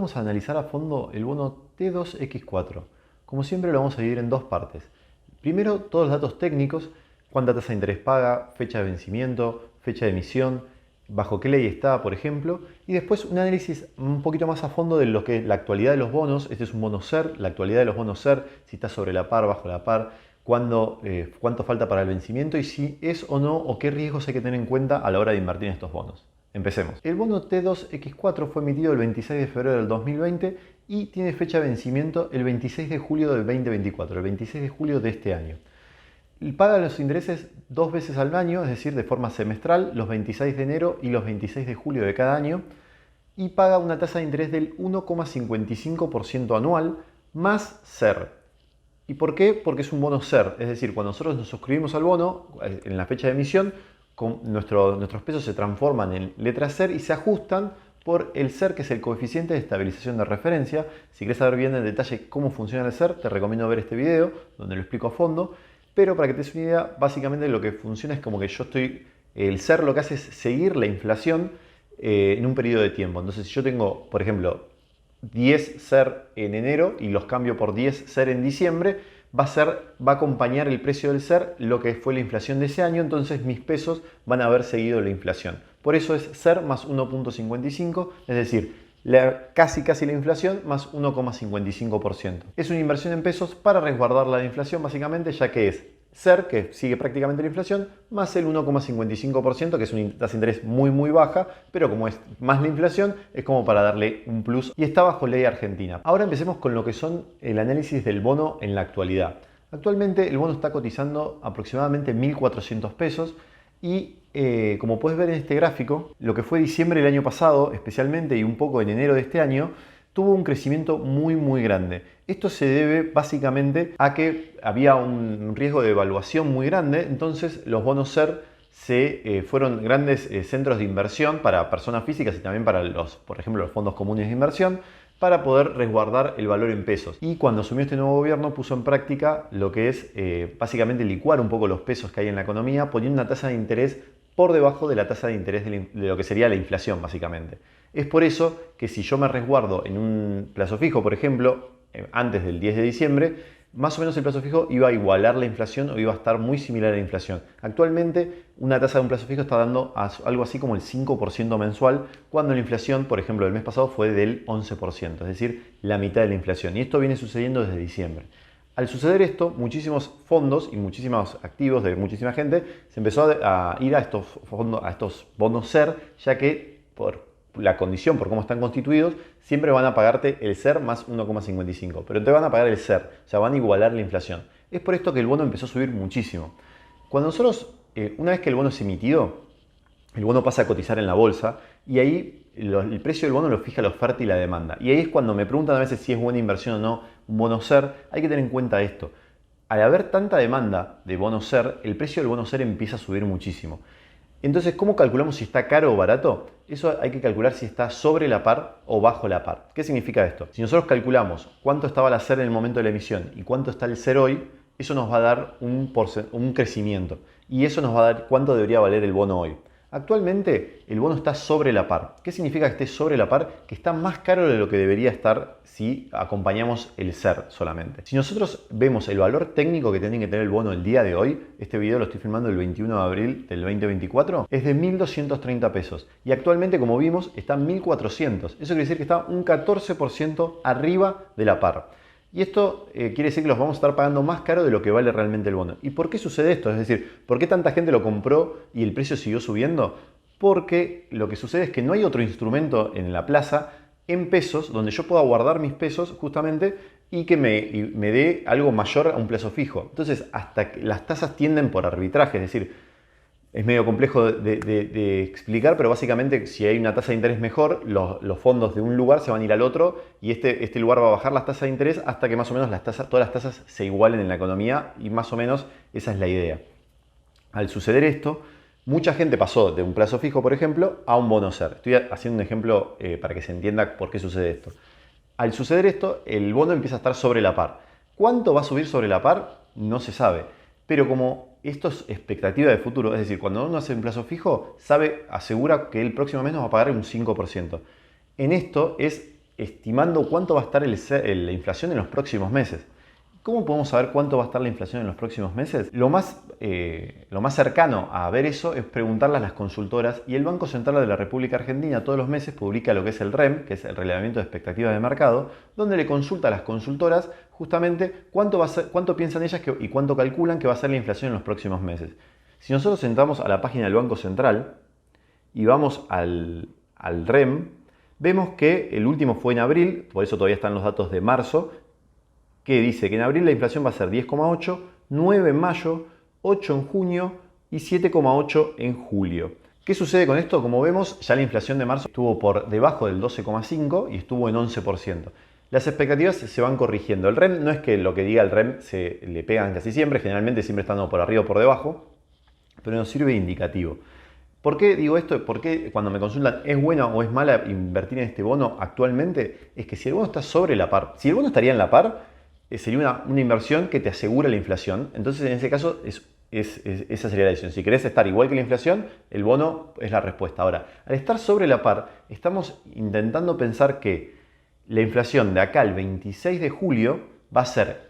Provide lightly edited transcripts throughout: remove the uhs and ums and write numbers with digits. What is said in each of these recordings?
vamos a analizar a fondo el bono T2X4. Como siempre lo vamos a dividir en dos partes. Primero, todos los datos técnicos, cuánta tasa de interés paga, fecha de vencimiento, fecha de emisión, bajo qué ley está, por ejemplo, y después un análisis un poquito más a fondo de lo que es la actualidad de los bonos. Este es un bono SER, la actualidad de los bonos SER, si está sobre la par, bajo la par, cuánto falta para el vencimiento y si es o no o qué riesgos hay que tener en cuenta a la hora de invertir en estos bonos. Empecemos. El bono T2X4 fue emitido el 26 de febrero del 2020 y tiene fecha de vencimiento el 26 de julio del 2024, el 26 de julio de este año. Paga los intereses dos veces al año, es decir, de forma semestral, los 26 de enero y los 26 de julio de cada año, y paga una tasa de interés del 1,55% anual más SER. ¿Y por qué? Porque es un bono SER, es decir, cuando nosotros nos suscribimos al bono, en la fecha de emisión, nuestros pesos se transforman en letras SER y se ajustan por el SER, que es el coeficiente de estabilización de referencia. Si quieres saber bien en detalle cómo funciona el SER, te recomiendo ver este video, donde lo explico a fondo. Pero para que te des una idea, básicamente lo que funciona es como que el SER lo que hace es seguir la inflación en un periodo de tiempo. Entonces, si yo tengo, por ejemplo, 10 SER en enero y los cambio por 10 SER en diciembre, va a acompañar el precio del SER lo que fue la inflación de ese año, entonces mis pesos van a haber seguido la inflación. Por eso es SER más 1,55, es decir, casi la inflación más 1,55%. Es una inversión en pesos para resguardar la inflación básicamente, ya que es SER, que sigue prácticamente la inflación, más el 1,55%, que es una tasa de interés muy baja, pero como es más la inflación, es como para darle un plus y está bajo ley argentina. Ahora empecemos con lo que son el análisis del bono en la actualidad. Actualmente el bono está cotizando aproximadamente 1.400 pesos y como puedes ver en este gráfico, lo que fue diciembre del año pasado especialmente y un poco en enero de este año, tuvo un crecimiento muy grande. Esto se debe básicamente a que había un riesgo de devaluación muy grande, entonces los bonos SER fueron grandes centros de inversión para personas físicas y también para por ejemplo, los fondos comunes de inversión, para poder resguardar el valor en pesos. Y cuando asumió este nuevo gobierno puso en práctica lo que es básicamente licuar un poco los pesos que hay en la economía, poniendo una tasa de interés por debajo de la tasa de interés de lo que sería la inflación básicamente. Es por eso que si yo me resguardo en un plazo fijo, por ejemplo, antes del 10 de diciembre, más o menos el plazo fijo iba a igualar la inflación o iba a estar muy similar a la inflación. Actualmente, una tasa de un plazo fijo está dando algo así como el 5% mensual, cuando la inflación, por ejemplo, del mes pasado fue del 11%, es decir, la mitad de la inflación. Y esto viene sucediendo desde diciembre. Al suceder esto, muchísimos fondos y muchísimos activos de muchísima gente se empezó a ir a estos fondos, a estos bonos SER, ya que por la condición, por cómo están constituidos, siempre van a pagarte el SER más 1,55, pero te van a pagar el SER, o sea, van a igualar la inflación. Es por esto que el bono empezó a subir muchísimo. Cuando nosotros, una vez que el bono es emitido, el bono pasa a cotizar en la bolsa y ahí el precio del bono lo fija la oferta y la demanda. Y ahí es cuando me preguntan a veces si es buena inversión o no un bono SER. Hay que tener en cuenta esto. Al haber tanta demanda de bono SER, el precio del bono SER empieza a subir muchísimo. Entonces, ¿cómo calculamos si está caro o barato? Eso hay que calcular si está sobre la par o bajo la par. ¿Qué significa esto? Si nosotros calculamos cuánto estaba la SER en el momento de la emisión y cuánto está el SER hoy, eso nos va a dar un crecimiento. Y eso nos va a dar cuánto debería valer el bono hoy. Actualmente el bono está sobre la par. ¿Qué significa que esté sobre la par? Que está más caro de lo que debería estar si acompañamos el SER solamente. Si nosotros vemos el valor técnico que tiene que tener el bono el día de hoy, este video lo estoy filmando el 21 de abril del 2024, es de 1.230 pesos. Y actualmente, como vimos, está en 1.400. Eso quiere decir que está un 14% arriba de la par. Y esto quiere decir que los vamos a estar pagando más caro de lo que vale realmente el bono. ¿Y por qué sucede esto? Es decir, ¿por qué tanta gente lo compró y el precio siguió subiendo? Porque lo que sucede es que no hay otro instrumento en la plaza en pesos donde yo pueda guardar mis pesos justamente y que me dé algo mayor a un plazo fijo. Entonces, hasta que las tasas tienden por arbitraje, es decir, es medio complejo de explicar, pero básicamente si hay una tasa de interés mejor, los fondos de un lugar se van a ir al otro y este lugar va a bajar las tasas de interés hasta que más o menos todas las tasas se igualen en la economía y más o menos esa es la idea. Al suceder esto, mucha gente pasó de un plazo fijo, por ejemplo, a un bono SER. Estoy haciendo un ejemplo para que se entienda por qué sucede esto. Al suceder esto, el bono empieza a estar sobre la par. ¿Cuánto va a subir sobre la par? No se sabe. Pero como esto es expectativa de futuro, es decir, cuando uno hace un plazo fijo, asegura que el próximo mes nos va a pagar un 5%. En esto es estimando cuánto va a estar la inflación en los próximos meses. ¿Cómo podemos saber cuánto va a estar la inflación en los próximos meses? Lo más cercano a ver eso es preguntarle a las consultoras, y el Banco Central de la República Argentina todos los meses publica lo que es el REM, que es el relevamiento de expectativas de mercado, donde le consulta a las consultoras justamente cuánto piensan ellas y cuánto calculan que va a ser la inflación en los próximos meses. Si nosotros entramos a la página del Banco Central y vamos al REM, vemos que el último fue en abril, por eso todavía están los datos de marzo, que dice que en abril la inflación va a ser 10,8, 9 en mayo, 8 en junio y 7,8 en julio. ¿Qué sucede con esto? Como vemos, ya la inflación de marzo estuvo por debajo del 12,5 y estuvo en 11%. Las expectativas se van corrigiendo. El REM no es que lo que diga el REM se le pegan casi siempre, generalmente siempre estando por arriba o por debajo, pero nos sirve de indicativo. ¿Por qué digo esto? ¿Por qué cuando me consultan es buena o es mala invertir en este bono actualmente? Es que si el bono está sobre la par, si el bono estaría en la par, sería una inversión que te asegura la inflación. Entonces, en ese caso, esa sería la decisión. Si querés estar igual que la inflación, el bono es la respuesta. Ahora, al estar sobre la par, estamos intentando pensar que la inflación de acá al 26 de julio va a ser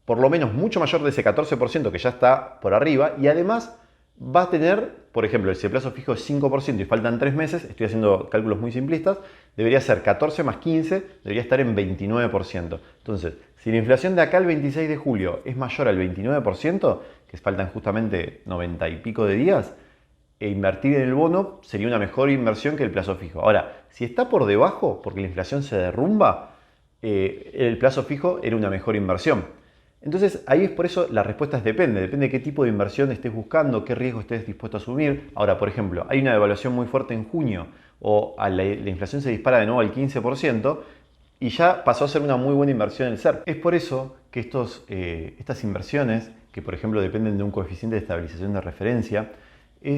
por lo menos mucho mayor de ese 14% que ya está por arriba, y además va a tener, por ejemplo, si el plazo fijo es 5% y faltan 3 meses, estoy haciendo cálculos muy simplistas, debería ser 14 más 15, debería estar en 29%. Entonces, si la inflación de acá al 26 de julio es mayor al 29%, que faltan justamente 90 y pico de días, invertir en el bono sería una mejor inversión que el plazo fijo. Ahora, si está por debajo, porque la inflación se derrumba, el plazo fijo era una mejor inversión. Entonces, ahí es por eso la respuesta es depende de qué tipo de inversión estés buscando, qué riesgo estés dispuesto a asumir. Ahora, por ejemplo, hay una devaluación muy fuerte en junio o la inflación se dispara de nuevo al 15% y ya pasó a ser una muy buena inversión el SERP. Es por eso que estas inversiones, que por ejemplo dependen de un coeficiente de estabilización de referencia,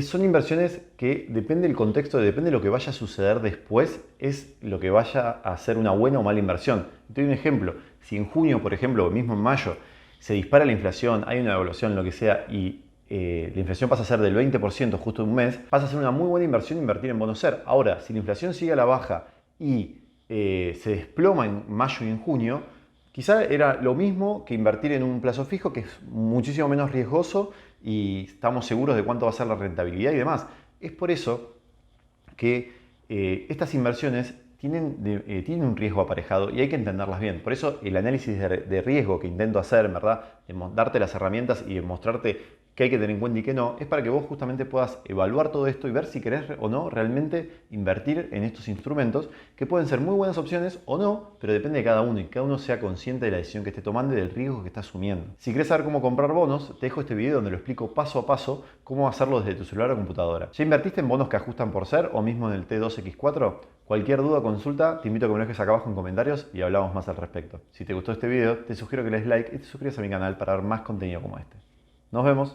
son inversiones que depende del contexto, depende de lo que vaya a suceder después, es lo que vaya a ser una buena o mala inversión. Te doy un ejemplo. Si en junio, por ejemplo, o mismo en mayo, se dispara la inflación, hay una devaluación, lo que sea, y la inflación pasa a ser del 20% justo en un mes, pasa a ser una muy buena inversión invertir en bonos SER. Ahora, si la inflación sigue a la baja y se desploma en mayo y en junio, quizá era lo mismo que invertir en un plazo fijo, que es muchísimo menos riesgoso y estamos seguros de cuánto va a ser la rentabilidad y demás. Es por eso que estas inversiones tienen un riesgo aparejado y hay que entenderlas bien. Por eso el análisis de riesgo que intento hacer, en verdad, de darte las herramientas y de mostrarte qué hay que tener en cuenta y qué no, es para que vos justamente puedas evaluar todo esto y ver si querés o no realmente invertir en estos instrumentos, que pueden ser muy buenas opciones o no, pero depende de cada uno y que cada uno sea consciente de la decisión que esté tomando y del riesgo que está asumiendo. Si querés saber cómo comprar bonos, te dejo este video donde lo explico paso a paso cómo hacerlo desde tu celular o computadora. ¿Ya invertiste en bonos que ajustan por SER o mismo en el T2X4? Cualquier duda o consulta, te invito a que me lo dejes acá abajo en comentarios y hablamos más al respecto. Si te gustó este video, te sugiero que le des like y te suscribas a mi canal para ver más contenido como este. Nos vemos.